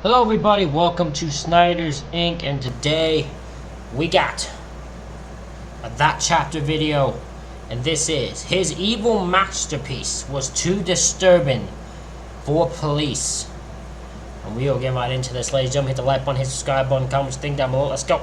Hello everybody, welcome to Snyder's Inc. and today we got a That Chapter video, and this is his evil masterpiece was too disturbing for police. And we'll get right into this, ladies and gentlemen. Hit the like button, hit the subscribe button, comment thing down below, let's go.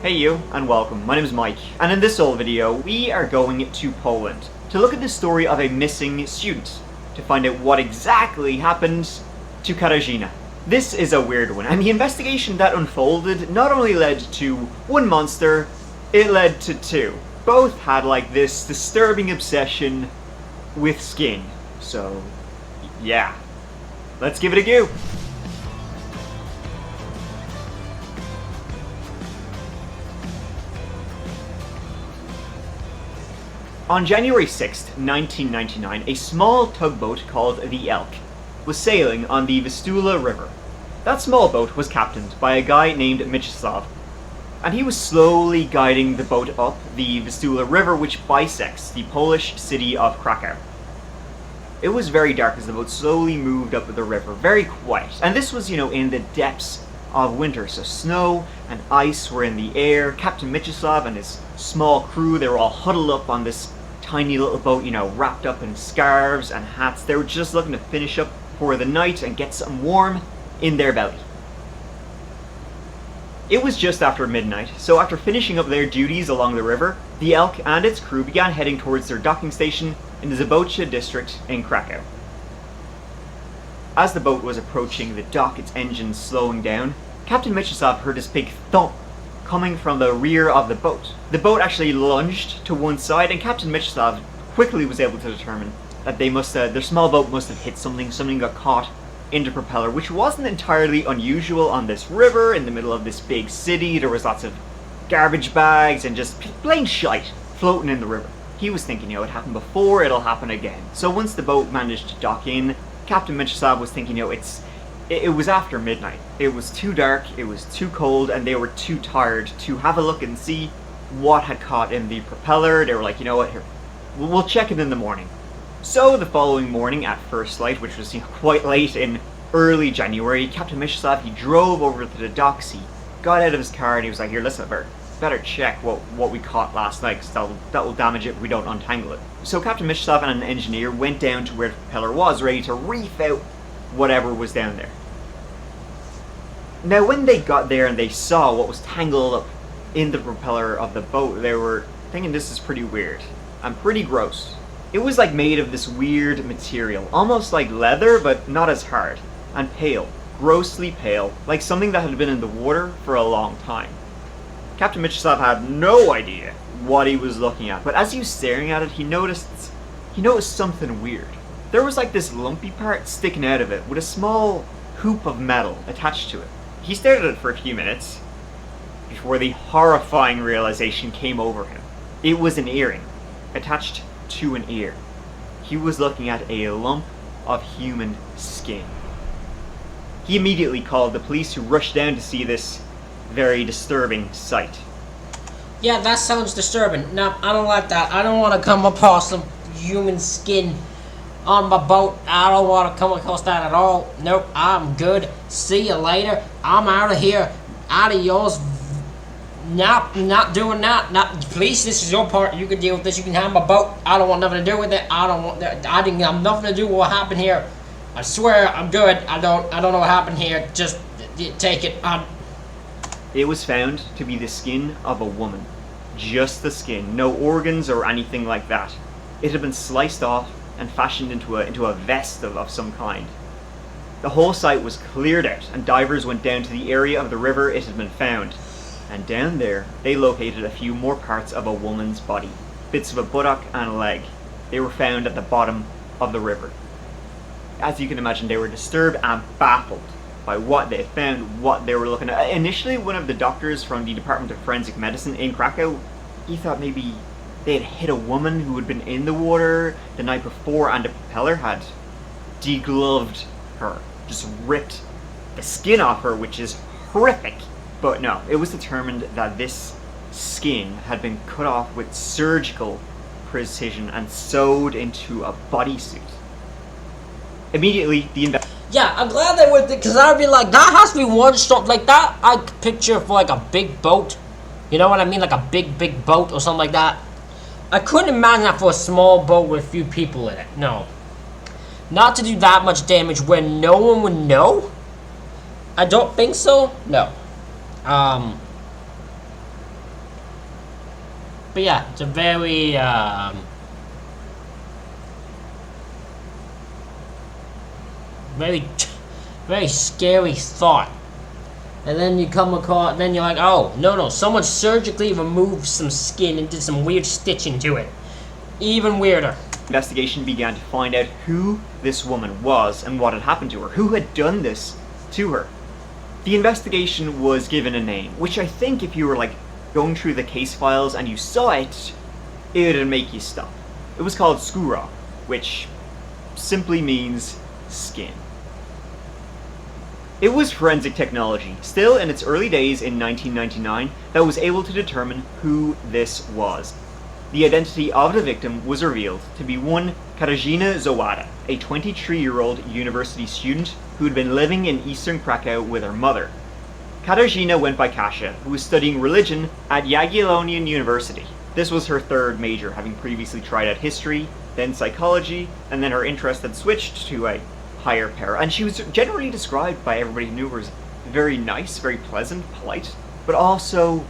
Hey you, and welcome. My name is Mike, and in this old video, we are going to Poland to look at the story of a missing student, to find out what exactly happened to Katarzyna. This is a weird one, and the investigation that unfolded not only led to one monster, it led to two. Both had like this disturbing obsession with skin. So, yeah. Let's give it a go. On January 6, 1999, a small tugboat called the Elk was sailing on the Vistula River. That small boat was captained by a guy named Mieczysław, and he was slowly guiding the boat up the Vistula River, which bisects the Polish city of Krakow. It was very dark as the boat slowly moved up the river, very quiet, and this was, in the depths of winter, so snow and ice were in the air. Captain Mieczysław and his small crew, they were all huddled up on this tiny little boat, wrapped up in scarves and hats. They were just looking to finish up for the night and get something warm in their belly. It was just after midnight, so after finishing up their duties along the river, the Elk and its crew began heading towards their docking station in the Zabocze district in Krakow. As the boat was approaching the dock, its engines slowing down, Captain Mieczysław heard this big thump coming from the rear of the boat. The boat actually lunged to one side, and Captain Mieczysław quickly was able to determine that their small boat must have hit something. Something got caught in the propeller, which wasn't entirely unusual on this river in the middle of this big city. There was lots of garbage bags and just plain shite floating in the river. He was thinking, it happened before, it'll happen again. So once the boat managed to dock in, Captain Mieczysław was thinking, it was after midnight. It was too dark, it was too cold, and they were too tired to have a look and see what had caught in the propeller. They were like, here, we'll check it in the morning. So the following morning at first light, which was quite late in early January, Captain Mieczysław, he drove over to the docks. He got out of his car and he was like, here, listen, better check what we caught last night, because that will damage it if we don't untangle it. So Captain Mieczysław and an engineer went down to where the propeller was, ready to reef out whatever was down there. Now when they got there and they saw what was tangled up in the propeller of the boat, they were thinking, this is pretty weird and pretty gross. It was like made of this weird material, almost like leather, but not as hard, and pale, grossly pale, like something that had been in the water for a long time. Captain Mieczysław had no idea what he was looking at, but as he was staring at it, he noticed something weird. There was like this lumpy part sticking out of it with a small hoop of metal attached to it. He stared at it for a few minutes before the horrifying realization came over him. It was an earring attached to an ear. He was looking at a lump of human skin. He immediately called the police, who rushed down to see this very disturbing sight. Yeah, that sounds disturbing. No, I don't like that. I don't want to come across some human skin on my boat. I don't want to come across that at all. Nope, I'm good. See you later. I'm out of here. Adios. Not doing that. Please, this is your part. You can deal with this. You can have my boat. I don't want nothing to do with it. I didn't have nothing to do with what happened here. I swear, I'm good. I don't know what happened here. Just take it. It was found to be the skin of a woman. Just the skin. No organs or anything like that. It had been sliced off and fashioned into a vest of some kind. The whole site was cleared out, and divers went down to the area of the river it had been found. And down there, they located a few more parts of a woman's body. Bits of a buttock and a leg. They were found at the bottom of the river. As you can imagine, they were disturbed and baffled by what they had found, what they were looking at. Initially, one of the doctors from the Department of Forensic Medicine in Krakow, he thought maybe they had hit a woman who had been in the water the night before, and the propeller had degloved her, just ripped the skin off her, which is horrific. But no, it was determined that this skin had been cut off with surgical precision and sewed into a bodysuit. Immediately, the Yeah, I'm glad they went because I'd be like, that has to be one shot like that. I could picture for like a big boat. You know what I mean? Like a big boat or something like that. I couldn't imagine that for a small boat with a few people in it. No. Not to do that much damage where no one would know? I don't think so. No. But yeah, it's a very, very scary thought. And then you come across, then you're like, oh, no, someone surgically removed some skin and did some weird stitching to it. Even weirder. investigation began to find out who this woman was and what had happened to her, who had done this to her. The investigation was given a name, which I think if you were like going through the case files and you saw it, it would make you stop. It was called Skúra, which simply means skin. It was forensic technology, still in its early days in 1999, that was able to determine who this was. The identity of the victim was revealed to be one Katarzyna Zawada, a 23-year-old university student who had been living in eastern Krakow with her mother. Katarzyna went by Kasia, who was studying religion at Jagiellonian University. This was her third major, having previously tried out history, then psychology, and then her interest had switched to a higher pair. And she was generally described by everybody who knew her as very nice, very pleasant, polite, but also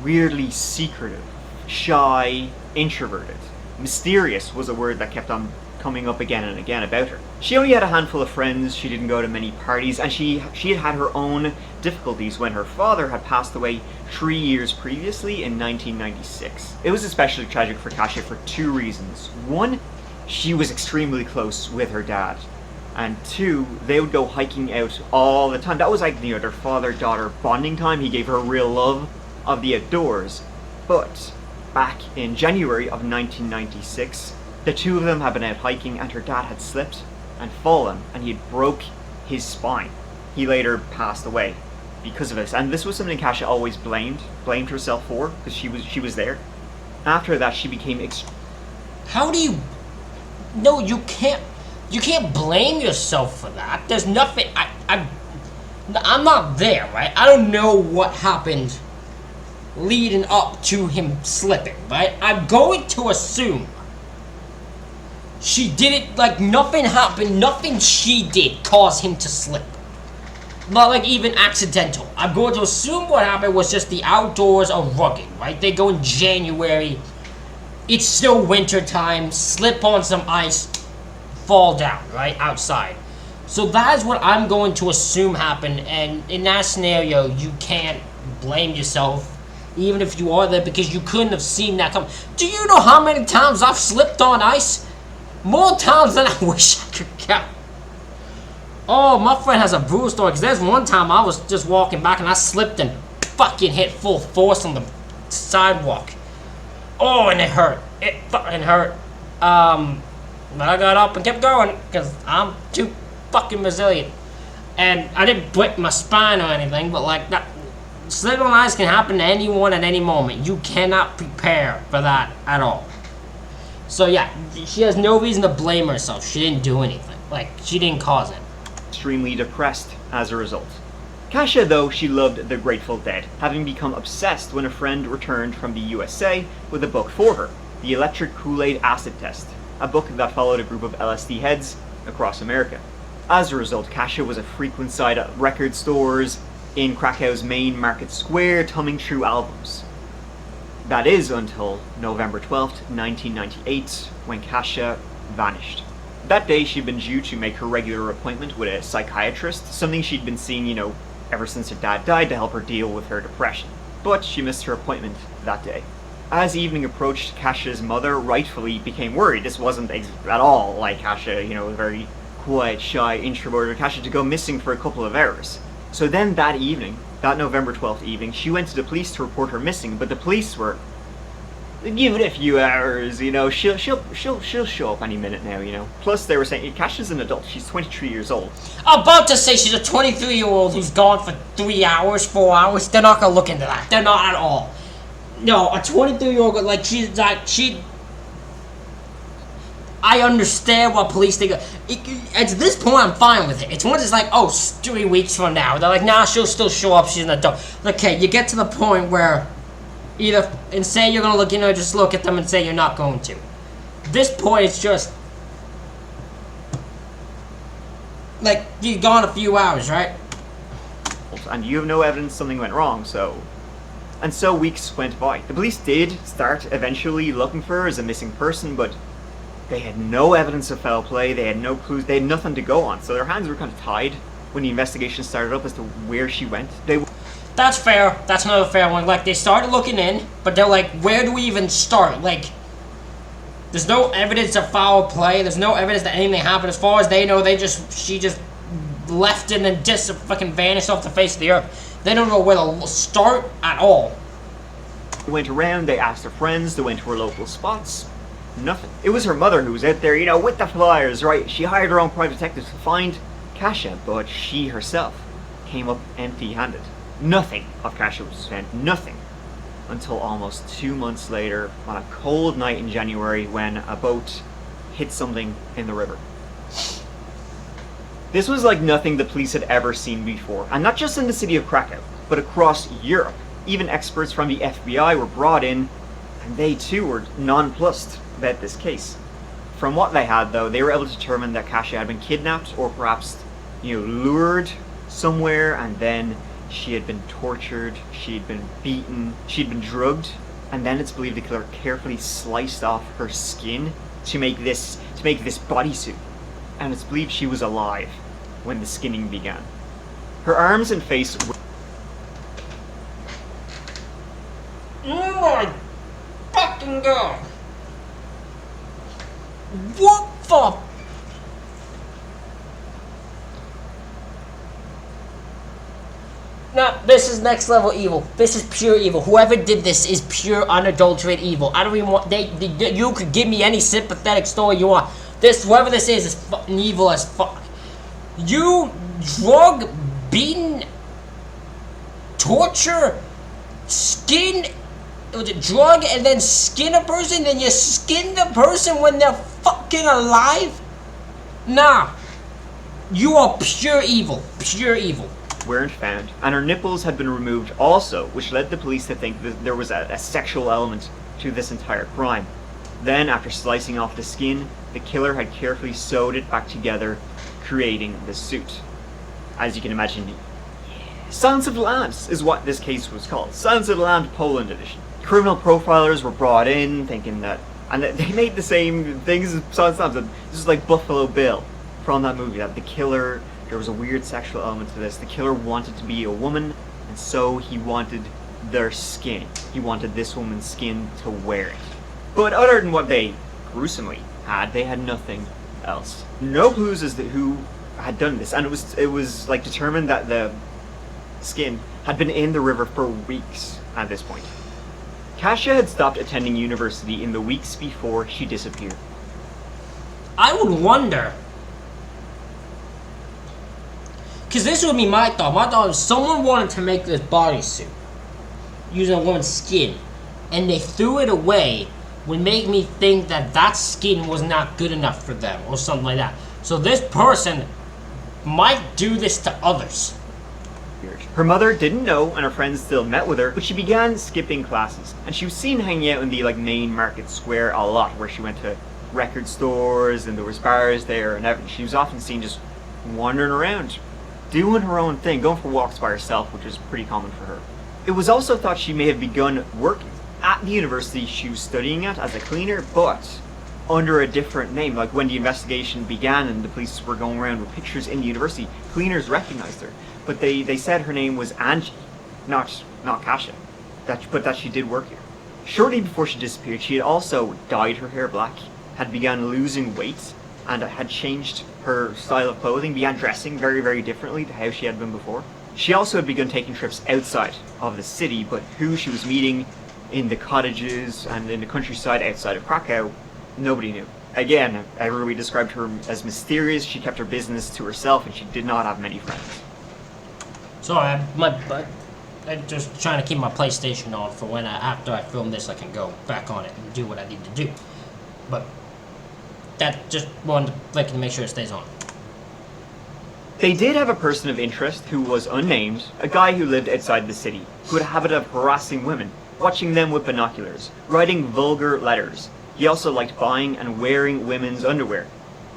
weirdly secretive, shy, introverted. Mysterious was a word that kept on coming up again and again about her. She only had a handful of friends, she didn't go to many parties, and she had had her own difficulties when her father had passed away 3 years previously in 1996. It was especially tragic for Kasia for two reasons. One, she was extremely close with her dad. And two, they would go hiking out all the time. That was like, their father-daughter bonding time. He gave her real love of the outdoors. But back in January of 1996, the two of them had been out hiking and her dad had slipped and fallen and he had broke his spine. He later passed away because of this. And this was something Kasia always blamed herself for, because she was there. After that, she became How do you... No, you can't blame yourself for that. There's nothing... I'm not there, right? I don't know what happened leading up to him slipping, right? I'm going to assume she did it, like, nothing happened, nothing she did caused him to slip. Not, like, even accidental. I'm going to assume what happened was just the outdoors are rugged, right? They go in January, it's still winter time, slip on some ice, fall down, right, outside. So that is what I'm going to assume happened, and in that scenario, you can't blame yourself, even if you are there, because you couldn't have seen that come. Do you know how many times I've slipped on ice? More times than I wish I could count. Oh, my friend has a brutal story, because there's one time I was just walking back and I slipped and fucking hit full force on the sidewalk. Oh, and it hurt. It fucking hurt. But I got up and kept going, because I'm too fucking resilient. And I didn't break my spine or anything, but like that, slipping on ice can happen to anyone at any moment. You cannot prepare for that at all. So yeah, she has no reason to blame herself. She didn't do anything. Like, she didn't cause it. extremely depressed as a result. Kasia, though, she loved the Grateful Dead, having become obsessed when a friend returned from the USA with a book for her, The Electric Kool-Aid Acid Test, a book that followed a group of LSD heads across America. As a result, Kasia was a frequent sight at record stores in Krakow's main market square, thumbing through albums. That is until November 12th, 1998, when Kasia vanished. That day, she'd been due to make her regular appointment with a psychiatrist, something she'd been seeing, ever since her dad died to help her deal with her depression. But she missed her appointment that day. As evening approached, Kasia's mother rightfully became worried. This wasn't at all like Kasia, a very quiet, shy, introverted Kasia to go missing for a couple of hours. So then that evening, that November 12th evening, she went to the police to report her missing, but the police were, give it a few hours, she'll show up any minute now, Plus they were saying, Kasia's an adult, she's 23 years old. I'm about to say she's a 23-year-old who's gone for 3 hours, 4 hours. They're not gonna look into that. They're not at all. No, a 23-year-old, I understand what police think. At this point, I'm fine with it. It's once it's like, oh, 3 weeks from now. They're like, nah, she'll still show up. She's an adult. Okay, you get to the point where either, and say you're gonna look, just look at them and say you're not going to. This point, it's just, like, you're gone a few hours, right? And you have no evidence something went wrong, so... And so weeks went by. The police did start eventually looking for her as a missing person, but they had no evidence of foul play, they had no clues, they had nothing to go on, so their hands were kind of tied when the investigation started up as to where she went. That's fair. That's another fair one. Like, they started looking in, but they're like, where do we even start? Like, there's no evidence of foul play, there's no evidence that anything happened. As far as they know, she just left and then just fucking vanished off the face of the earth. They don't know where to start at all. They went around, they asked their friends, they went to her local spots. Nothing. It was her mother who was out there, with the flyers, right? She hired her own private detectives to find Kasia, but she herself came up empty-handed. Nothing of Kasia was found. Nothing. Until almost 2 months later, on a cold night in January, when a boat hit something in the river. This was like nothing the police had ever seen before, and not just in the city of Krakow, but across Europe. Even experts from the FBI were brought in, and they too were nonplussed about this case. From what they had, though, they were able to determine that Kasia had been kidnapped, or perhaps, lured somewhere, and then she had been tortured, she had been beaten, she had been drugged, and then it's believed the killer carefully sliced off her skin to make this bodysuit. And it's believed she was alive when the skinning began. Her arms and face were... Oh my fucking god! What the... Now, this is next level evil. This is pure evil. Whoever did this is pure unadulterated evil. I don't even want... you could give me any sympathetic story you want. Whoever this is fucking evil as fuck. You drug, beaten, torture, skin... Was it drug and then skin a person, then you skin the person when they're fucking alive? Nah. You are pure evil. Pure evil. Weren't found, and her nipples had been removed also, which led the police to think that there was a sexual element to this entire crime. Then, after slicing off the skin, the killer had carefully sewed it back together, creating the suit. As you can imagine, Silence of the Lambs is what this case was called. Silence of the Lambs Poland edition. Criminal profilers were brought in, thinking that, and they made the same things as Silence of the Lambs. This is like Buffalo Bill from that movie, that the killer, there was a weird sexual element to this. The killer wanted to be a woman, and so he wanted their skin. He wanted this woman's skin to wear it. But other than what they gruesomely had, they had nothing else. No clues as to who had done this, and it was like determined that the skin had been in the river for weeks at this point. Kasia had stopped attending university in the weeks before she disappeared. I would wonder, because this would be my thought. My thought is someone wanted to make this bodysuit using a woman's skin, and they threw it away, would make me think that that skin was not good enough for them, or something like that. So this person might do this to others. Her mother didn't know, and her friends still met with her, but she began skipping classes, and she was seen hanging out in the main market square a lot, where she went to record stores, and there was bars there, and everything. She was often seen just wandering around, doing her own thing, going for walks by herself, which was pretty common for her. It was also thought she may have begun working at the university she was studying at as a cleaner, but under a different name. Like when the investigation began and the police were going around with pictures in the university, cleaners recognized her. But they said her name was Angie, not Kasia, but that she did work here. Shortly before she disappeared, she had also dyed her hair black, had begun losing weight, and had changed her style of clothing, began dressing very, very differently to how she had been before. She also had begun taking trips outside of the city, but who she was meeting in the cottages and in the countryside outside of Krakow, nobody knew. Again, everybody described her as mysterious. She kept her business to herself, and she did not have many friends. Sorry, I'm just trying to keep my PlayStation on for when after I film this, I can go back on it and do what I need to do. But that just wanted to flick and make sure it stays on. They did have a person of interest who was unnamed, a guy who lived outside the city, who had a habit of harassing women, watching them with binoculars, writing vulgar letters. He also liked buying and wearing women's underwear.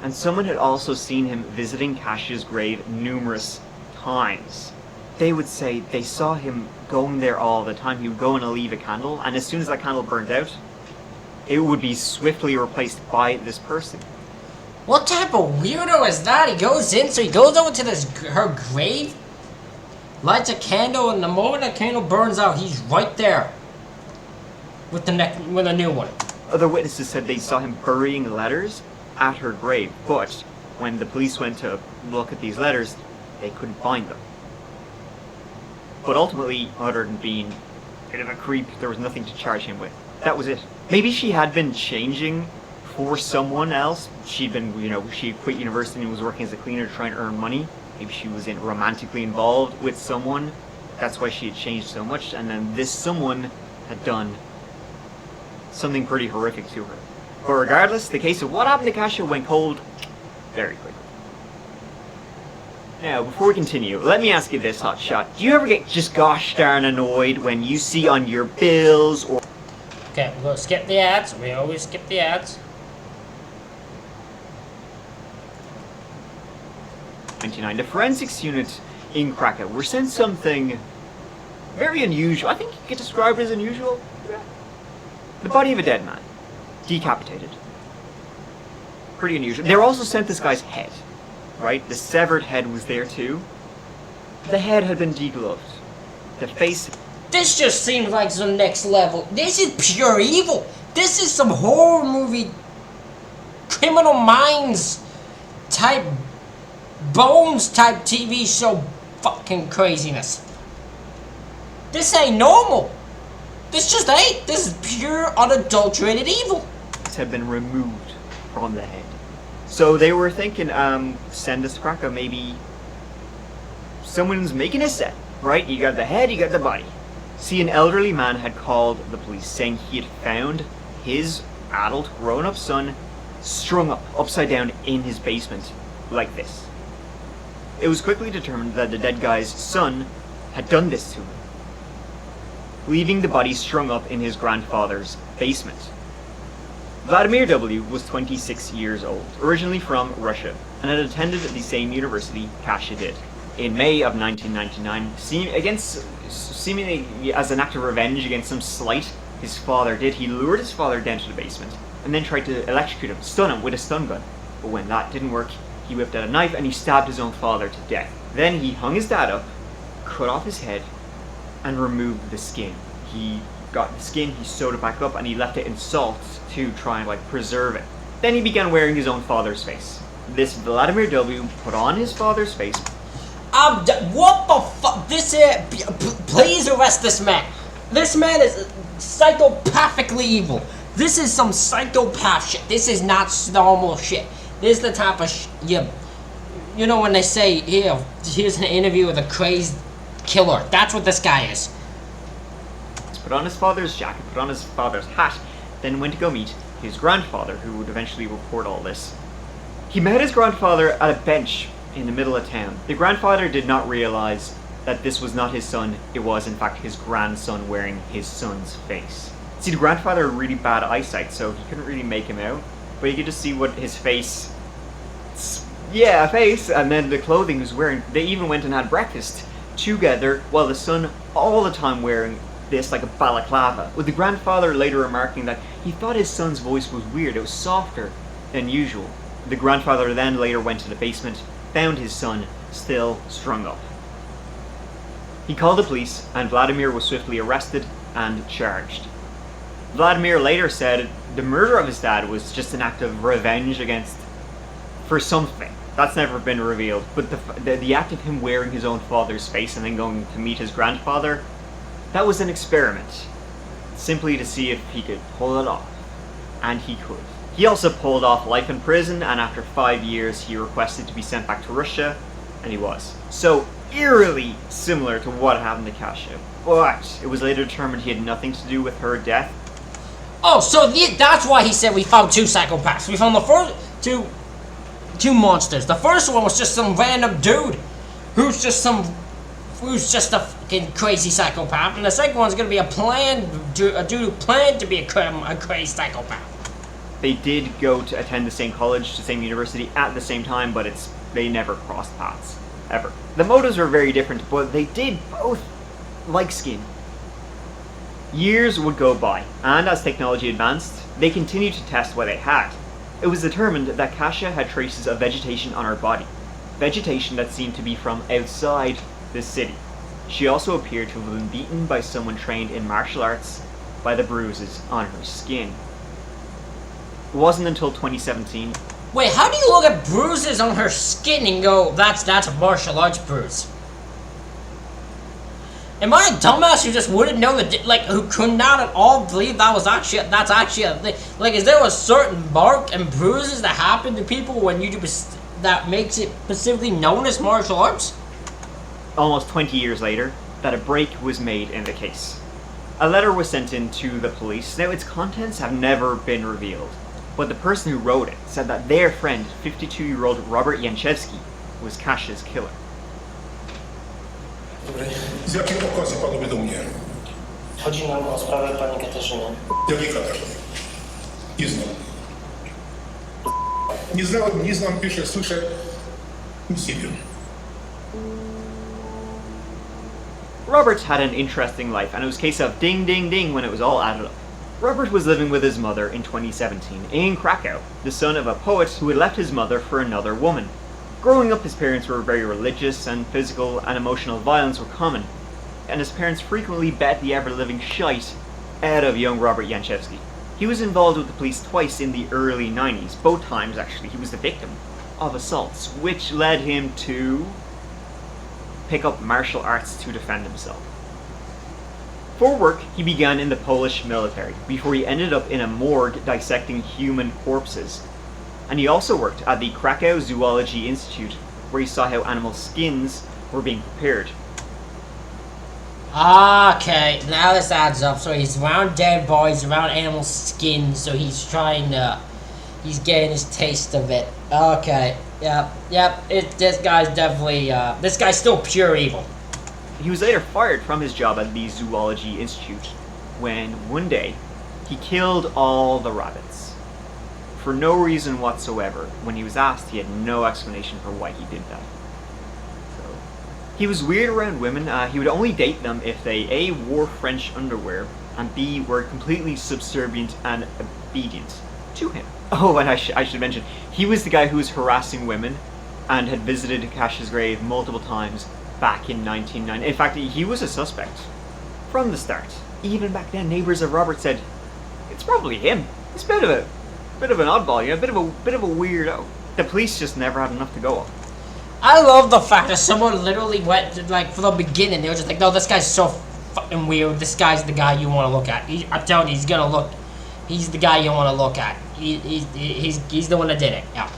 And someone had also seen him visiting Cash's grave numerous times. They would say they saw him going there all the time. He would go and leave a candle, and as soon as that candle burned out, it would be swiftly replaced by this person. What type of weirdo is that? He goes over to her grave, lights a candle, and the moment that candle burns out, he's right there with a new one. Other witnesses said they saw him burying letters at her grave, but when the police went to look at these letters, they couldn't find them. But ultimately, other than being a bit of a creep, there was nothing to charge him with. That was it. Maybe she had been changing for someone else. She'd been, she quit university and was working as a cleaner to try and earn money. Maybe she was romantically involved with someone. That's why she had changed so much. And then this someone had done something pretty horrific to her. But regardless, the case of what happened to Kasha went cold very quickly. Now, before we continue, let me ask you this, Hotshot. Do you ever get just gosh darn annoyed when you see on your bills or... Okay, we're going to skip the ads. We always skip the ads. 99. The forensics unit in Krakow were sent something very unusual. I think you could describe it as unusual. Yeah. The body of a dead man. Decapitated. Pretty unusual. They were also sent this guy's head. Right? The severed head was there too. The head had been degloved. The face... This just seems like some next level. This is pure evil. This is some horror movie, Criminal Minds type, Bones type TV show fucking craziness. This ain't normal. This just ain't. This is pure unadulterated evil. Had been removed from the head. So they were thinking, send us to Krakow, maybe someone's making a set, right? You got the head, you got the body. See, an elderly man had called the police saying he had found his adult grown-up son strung up upside down in his basement like this. It was quickly determined that the dead guy's son had done this to him, leaving the body strung up in his grandfather's basement. Vladimir W. was 26 years old, originally from Russia, and had attended the same university Kasha did. In May of 1999, seemingly as an act of revenge against some slight his father did, he lured his father down to the basement, and then tried to electrocute him, stun him with a stun gun. But when that didn't work, he whipped out a knife and he stabbed his own father to death. Then he hung his dad up, cut off his head, and removed the skin. He got the skin, he sewed it back up, and he left it in salt to try and preserve it. Then he began wearing his own father's face. This Vladimir W. put on his father's face. What the fuck? Please arrest this man. This man is psychopathically evil. This is some psychopath shit. This is not normal shit. This is the type of you know when they say, here's an interview with a crazed killer. That's what this guy is. Put on his father's jacket, put on his father's hat, then went to go meet his grandfather, who would eventually report all this. He met his grandfather at a bench in the middle of town. The grandfather did not realize that this was not his son, it was in fact his grandson wearing his son's face. See, the grandfather had really bad eyesight, so he couldn't really make him out, but you could just see what his face... Yeah, a face, and then the clothing he was wearing. They even went and had breakfast together, while the son all the time wearing this like a balaclava, with the grandfather later remarking that he thought his son's voice was weird, it was softer than usual. The grandfather then later went to the basement, found his son still strung up. He called the police, and Vladimir was swiftly arrested and charged. Vladimir later said the murder of his dad was just an act of revenge for something. That's never been revealed, but the act of him wearing his own father's face and then going to meet his grandfather, that was an experiment, simply to see if he could pull it off. And he could. He also pulled off life in prison, and after 5 years he requested to be sent back to Russia, and he was. So, eerily similar to what happened to Kasha. But it was later determined he had nothing to do with her death. Oh, so that's why he said we found two psychopaths. We found the first two monsters. The first one was just some random dude who's just a fucking crazy psychopath, and the second one's gonna be a dude who planned to be a crazy psychopath. They did go to attend the same college, the same university at the same time, but they never crossed paths. Ever. The motives were very different, but they did both like skin. Years would go by, and as technology advanced, they continued to test what they had. It was determined that Kasia had traces of vegetation on her body. Vegetation that seemed to be from outside the city. She also appeared to have been beaten by someone trained in martial arts by the bruises on her skin. It wasn't until 2017. Wait, how do you look at bruises on her skin and go, that's a martial arts bruise? Am I a dumbass who just wouldn't know who could not at all believe that's actually a thing? Like, is there a certain mark and bruises that happen to people when you do that makes it specifically known as martial arts? Almost 20 years later, that a break was made in the case. A letter was sent in to the police. Now, its contents have never been revealed, but the person who wrote it said that their friend, 52-year-old Robert Janczewski, was Kasia's killer. Z jakiej okazji panowie do mnie? Chodzi nam o sprawę pani Katarzyny. Jakiej Katarzyny? Nie znam. Nie znałem, nie znam, pierwsze słyszę. Nic nie wiem. Robert had an interesting life, and it was a case of ding ding ding when it was all added up. Robert was living with his mother in 2017 in Krakow, the son of a poet who had left his mother for another woman. Growing up, his parents were very religious, and physical and emotional violence were common, and his parents frequently bet the ever-living shite out of young Robert Janczewski. He was involved with the police twice in the early 90s. Both times, actually, he was the victim of assaults, which led him to pick up martial arts to defend himself. For work, he began in the Polish military, before he ended up in a morgue dissecting human corpses. And he also worked at the Krakow Zoology Institute, where he saw how animal skins were being prepared. Okay, now this adds up. So he's around dead bodies, around animal skins, so he's getting his taste of it. Okay, yep, this guy's definitely, this guy's still pure evil. He was later fired from his job at the Zoology Institute, when one day, he killed all the rabbits. For no reason whatsoever. When he was asked, he had no explanation for why he did that. So, he was weird around women. He would only date them if they A, wore French underwear, and B, were completely subservient and obedient to him. Oh, and I should mention, he was the guy who was harassing women and had visited Kasia's grave multiple times back in 1990. In fact, he was a suspect from the start. Even back then, neighbors of Robert said, it's probably him. He's a bit of an oddball, you know, a bit of a weirdo. The police just never had enough to go on. I love the fact that someone literally went to, like, from the beginning, they were just like, no, this guy's so fucking weird, this guy's the guy you want to look at. I'm telling you, he's the guy you want to look at. He's the one that did it, yeah.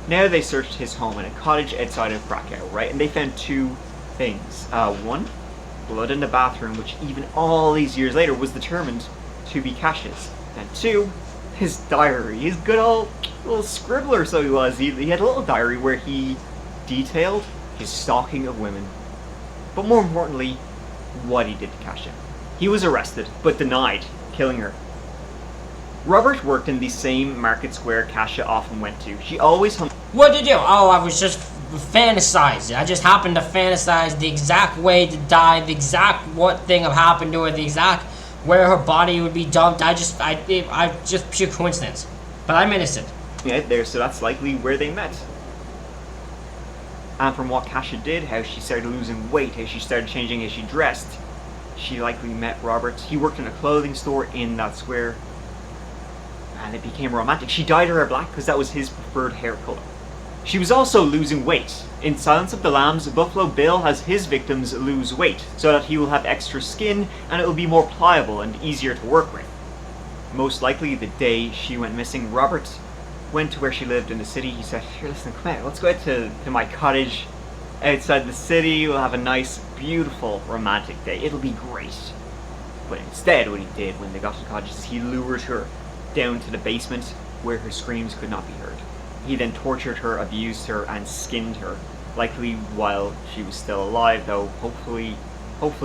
Now they searched his home in a cottage outside of Krakow, right? And they found two things. One, blood in the bathroom, which even all these years later was determined to be Kasia's. And two, his diary. His good old little scribbler, so he was. He had a little diary where he detailed his stalking of women. But more importantly, what he did to Kasia. He was arrested, but denied killing her. Robert worked in the same market square Kasia often went to. She always hung... What did you do? Oh, I was just fantasizing. I just happened to fantasize the exact way to die, the exact what thing had happened to her, the exact where her body would be dumped. I just pure coincidence. But I'm innocent. Yeah, there, so that's likely where they met. And from what Kasia did, how she started losing weight, how she started changing how she dressed, she likely met Robert. He worked in a clothing store in that square. And it became romantic. She dyed her hair black because that was his preferred hair color. She was also losing weight. In Silence of the Lambs, Buffalo Bill has his victims lose weight so that he will have extra skin and it will be more pliable and easier to work with. Most likely the day she went missing, Robert went to where she lived in the city. He said, here, listen, come out, let's go out to my cottage outside the city. We'll have a nice, beautiful, romantic day. It'll be great. But instead, what he did when they got to the cottage is he lured her down to the basement where her screams could not be heard. He then tortured her, abused her, and skinned her, likely while she was still alive, though hopefully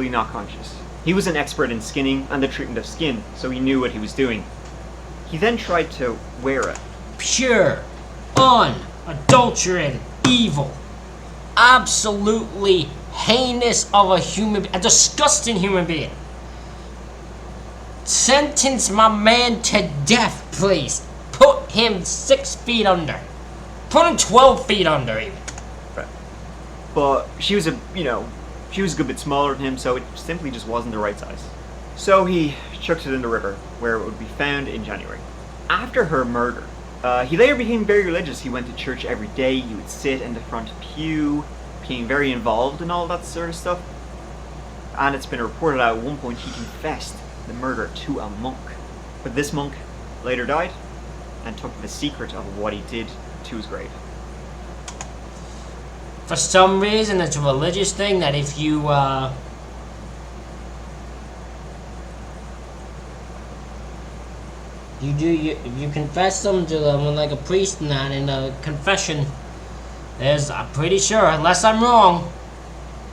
not conscious. He was an expert in skinning and the treatment of skin, so he knew what he was doing. He then tried to wear it. Pure, unadulterated evil. Absolutely heinous of a disgusting human being. Sentence my man to death, please. Put him 6 feet under. Put him 12 feet under, even. Right. But she was a good bit smaller than him, so it simply just wasn't the right size. So he chucked it in the river, where it would be found in January. After her murder, he later became very religious. He went to church every day. He would sit in the front pew, became very involved in all that sort of stuff. And it's been reported at one point he confessed the murder to a monk. But this monk later died and took the secret of what he did to his grave. For some reason, it's a religious thing that if you, you confess them to them like a priest and that in a confession, I'm pretty sure, unless I'm wrong,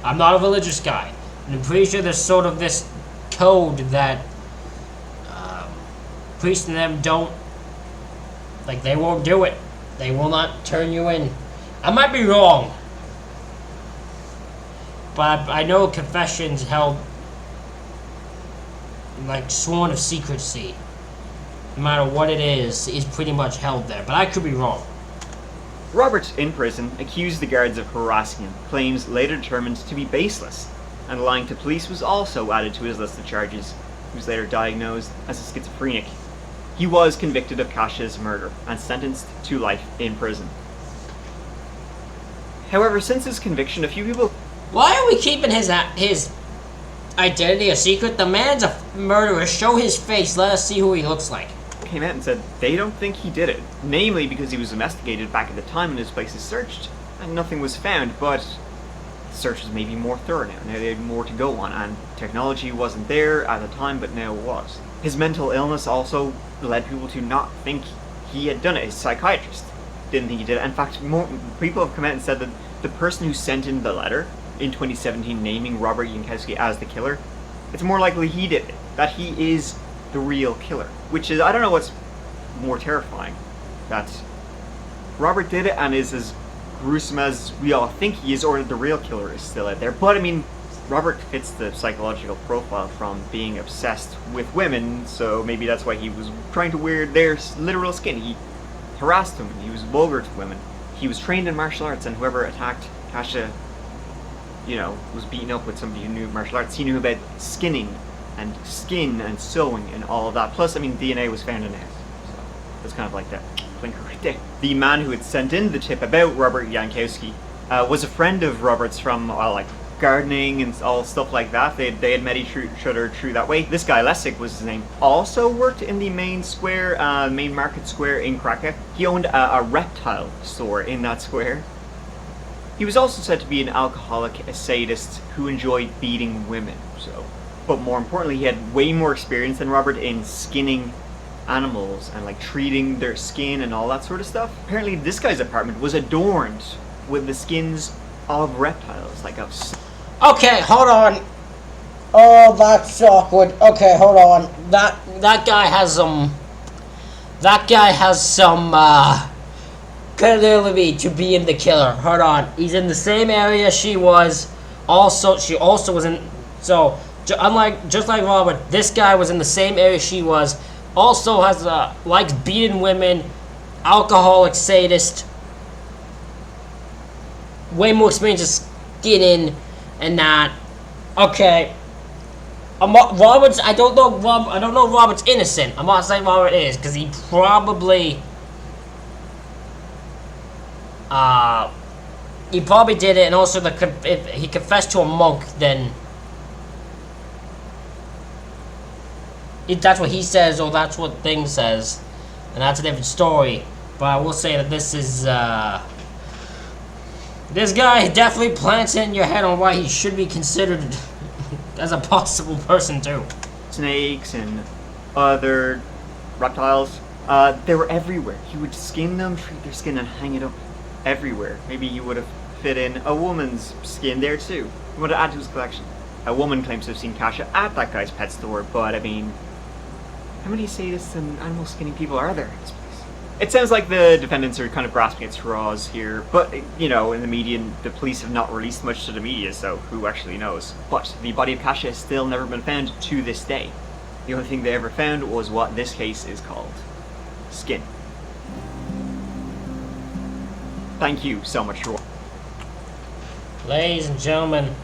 I'm not a religious guy, and I'm pretty sure there's sort of this code that priests and them don't, like, they won't do it. They will not turn you in. I might be wrong, but I know confessions held, like, sworn of secrecy, no matter what it is pretty much held there, but I could be wrong. Robert, in prison, accused the guards of harassing him, claims later determined to be baseless, and lying to police was also added to his list of charges. He was later diagnosed as a schizophrenic. He was convicted of Kassia's murder and sentenced to life in prison. However, since his conviction, a few people... Why are we keeping his identity a secret? The man's a murderer. Show his face. Let us see who he looks like. came out and said they don't think he did it, namely because he was investigated back at the time and his place is searched, and nothing was found, but searches may be more thorough now. Now they had more to go on, and technology wasn't there at the time, but now it was. His mental illness also led people to not think he had done it. His psychiatrist didn't think he did it. In fact, more people have come out and said that the person who sent in the letter in 2017 naming Robert Jankowski as the killer, it's more likely he did it, that he is the real killer. Which is, I don't know what's more terrifying, that Robert did it and is as gruesome as we all think he is, or the real killer is still out there. But I mean, Robert fits the psychological profile from being obsessed with women, so maybe that's why he was trying to wear their literal skin. He harassed them, he was vulgar to women. He was trained in martial arts, and whoever attacked Kassia, you know, was beaten up with somebody who knew martial arts. He knew about skinning and skin and sewing and all of that. Plus, I mean, DNA was found in the house, so that's kind of like that blinker right there. The man who had sent in the tip about Robert Jankowski was a friend of Robert's from like gardening and all stuff like that. They had met each other through that way. This guy, Lessig was his name, also worked in the main square, main market square in Krakow. He owned a reptile store in that square. He was also said to be an alcoholic, a sadist who enjoyed beating women. So, but more importantly, he had way more experience than Robert in skinning animals and like treating their skin and all that sort of stuff. Apparently, this guy's apartment was adorned with the skins of reptiles, like of. Okay, hold on. Oh, that's awkward. Okay, hold on. That guy has some. That guy has some credibility to being the killer. Hold on. He's in the same area she was. Also, she also was in. So, just like Robert, this guy was in the same area she was. Also has likes beating women, alcoholic, sadist. Way more experience of skinning and that. Okay. Robert's. I don't know if Robert's innocent. I'm not saying Robert is, because he probably. He probably did it, and also if he confessed to a monk, then that's what he says, or that's what Thing says, and that's a different story. But I will say that this is this guy definitely plants it in your head on why he should be considered as a possible person too. snakes and other reptiles. They were everywhere. He would skin them, treat their skin, and hang it up everywhere. Maybe he would have fit in a woman's skin there too. He would have added to his collection. A woman claims to have seen Kasha at that guy's pet store, but I mean, how many sadists and animal skinning people are there in this place? It sounds like the defendants are kind of grasping at straws here, but, you know, in the media, the police have not released much to the media, so who actually knows? But the body of Kasha has still never been found to this day. The only thing they ever found was what this case is called. Skin. Thank you so much for watching. Ladies and gentlemen,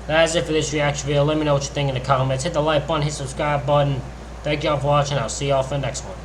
that's it for this reaction video. Let me know what you think in the comments. Hit the like button, hit the subscribe button. Thank y'all for watching. I'll see y'all for the next one.